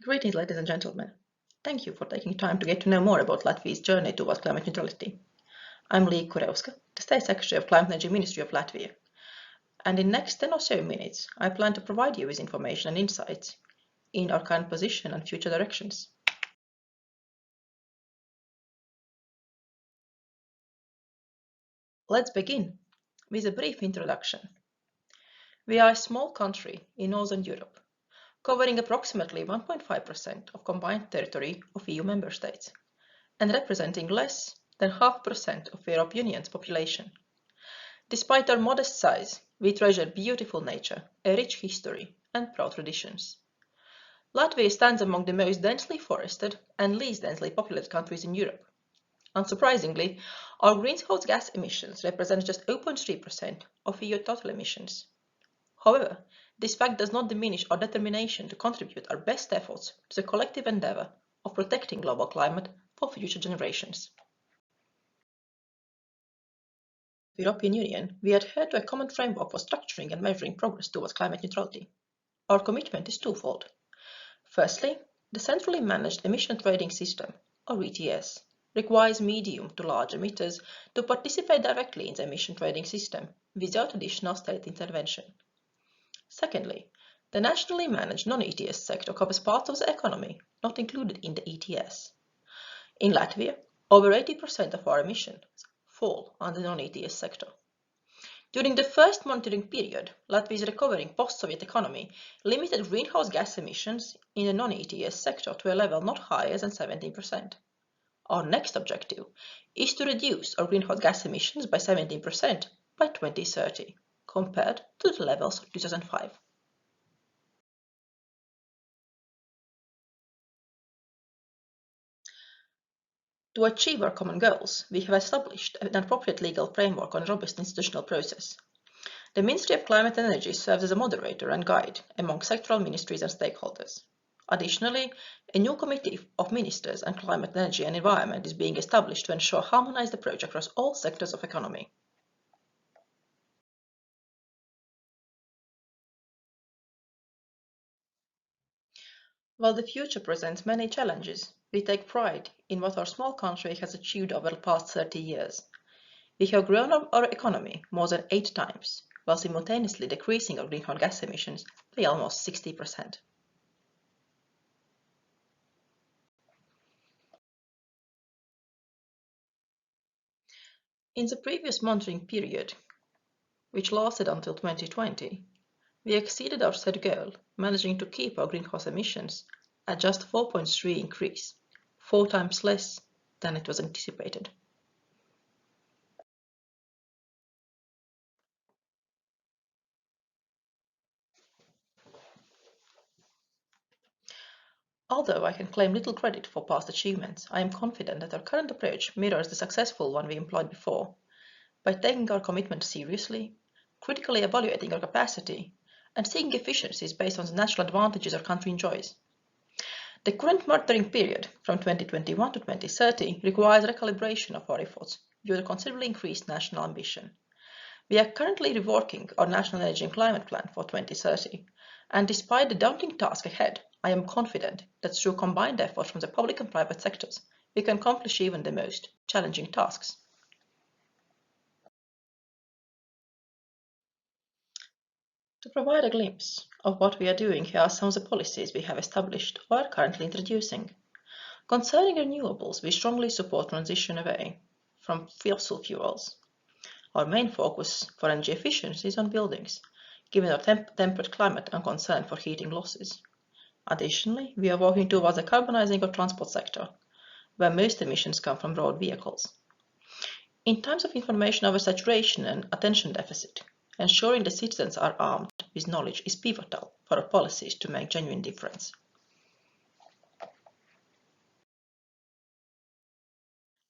Greetings, ladies and gentlemen. Thank you for taking time to get to know more about Latvia's journey towards climate neutrality. I'm Lee Kureuska, the State Secretary of Climate and Energy Ministry of Latvia, and in next 10 or so minutes, I plan to provide you with information and insights in our current position and future directions. Let's begin with a brief introduction. We are a small country in Northern Europe, covering approximately 1.5% of combined territory of EU member states, and representing less than 0.5% of European Union's population. Despite our modest size, we treasure beautiful nature, a rich history, and proud traditions. Latvia stands among the most densely forested and least densely populated countries in Europe. Unsurprisingly, our greenhouse gas emissions represent just 0.3% of EU total emissions. However, this fact does not diminish our determination to contribute our best efforts to the collective endeavour of protecting global climate for future generations. The European Union, we adhere to a common framework for structuring and measuring progress towards climate neutrality. Our commitment is twofold. Firstly, the centrally managed emission trading system, or ETS, requires medium to large emitters to participate directly in the emission trading system without additional state intervention. Secondly, the nationally managed non-ETS sector covers parts of the economy not included in the ETS. In Latvia, over 80% of our emissions fall under the non-ETS sector. During the first monitoring period, Latvia's recovering post-Soviet economy limited greenhouse gas emissions in the non-ETS sector to a level not higher than 17%. Our next objective is to reduce our greenhouse gas emissions by 17% by 2030, compared to the levels of 2005. To achieve our common goals, we have established an appropriate legal framework and robust institutional process. The Ministry of Climate and Energy serves as a moderator and guide among sectoral ministries and stakeholders. Additionally, a new committee of ministers on climate, energy and environment is being established to ensure harmonized approach across all sectors of economy. While the future presents many challenges, we take pride in what our small country has achieved over the past 30 years. We have grown our economy more than 8 times, while simultaneously decreasing our greenhouse gas emissions by almost 60%. In the previous monitoring period, which lasted until 2020, we exceeded our set goal, managing to keep our greenhouse emissions at just 4.3 increase, 4 times less than it was anticipated. Although I can claim little credit for past achievements, I am confident that our current approach mirrors the successful one we employed before. By taking our commitment seriously, critically evaluating our capacity, and seeking efficiencies based on the natural advantages our country enjoys. The current monitoring period, from 2021 to 2030, requires recalibration of our efforts due to considerably increased national ambition. We are currently reworking our National Energy and Climate Plan for 2030, and despite the daunting task ahead, I am confident that through combined efforts from the public and private sectors, we can accomplish even the most challenging tasks. To provide a glimpse of what we are doing, here are some of the policies we have established or are currently introducing. Concerning renewables, we strongly support transition away from fossil fuels. Our main focus for energy efficiency is on buildings, given our temperate climate and concern for heating losses. Additionally, we are working towards the carbonizing of transport sector, where most emissions come from road vehicles. In times of information oversaturation and attention deficit, ensuring the citizens are armed with knowledge is pivotal for our policies to make genuine difference.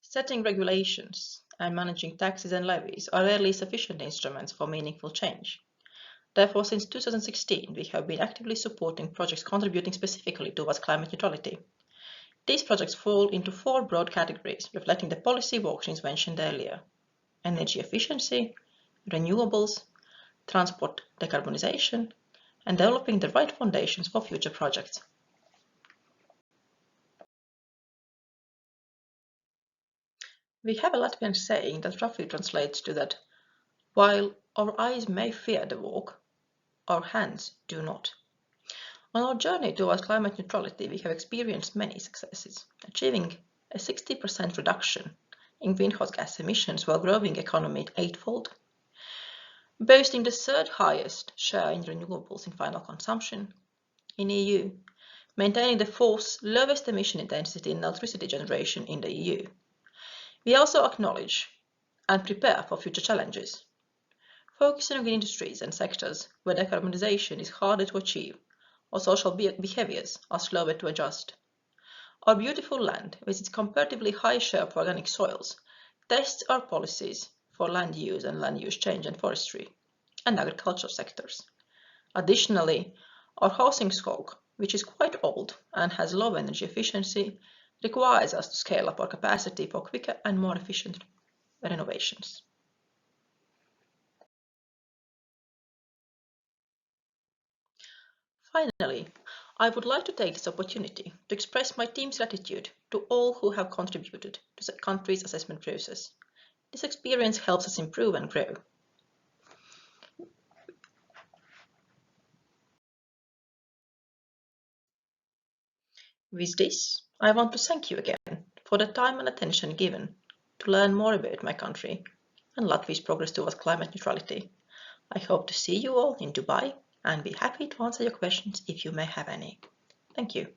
Setting regulations and managing taxes and levies are rarely sufficient instruments for meaningful change. Therefore, since 2016, we have been actively supporting projects contributing specifically towards climate neutrality. These projects fall into 4 broad categories, reflecting the policy work streams mentioned earlier: energy efficiency, renewables, transport decarbonization, and developing the right foundations for future projects. We have a Latvian saying that roughly translates to that while our eyes may fear the walk, our hands do not. On our journey towards climate neutrality, we have experienced many successes, achieving a 60% reduction in greenhouse gas emissions while growing economy eightfold, boasting the third highest share in renewables in final consumption in EU, maintaining the fourth lowest emission intensity in electricity generation in the EU. We also acknowledge and prepare for future challenges, focusing on industries and sectors where decarbonization is harder to achieve or social behaviors are slower to adjust. Our beautiful land, with its comparatively high share of organic soils, tests our policies for land use and land use change and forestry and agriculture sectors. Additionally, our housing stock, which is quite old and has low energy efficiency, requires us to scale up our capacity for quicker and more efficient renovations. Finally, I would like to take this opportunity to express my team's gratitude to all who have contributed to the country's assessment process. This experience helps us improve and grow. With this, I want to thank you again for the time and attention given to learn more about my country and Latvia's progress towards climate neutrality. I hope to see you all in Dubai and be happy to answer your questions if you may have any. Thank you.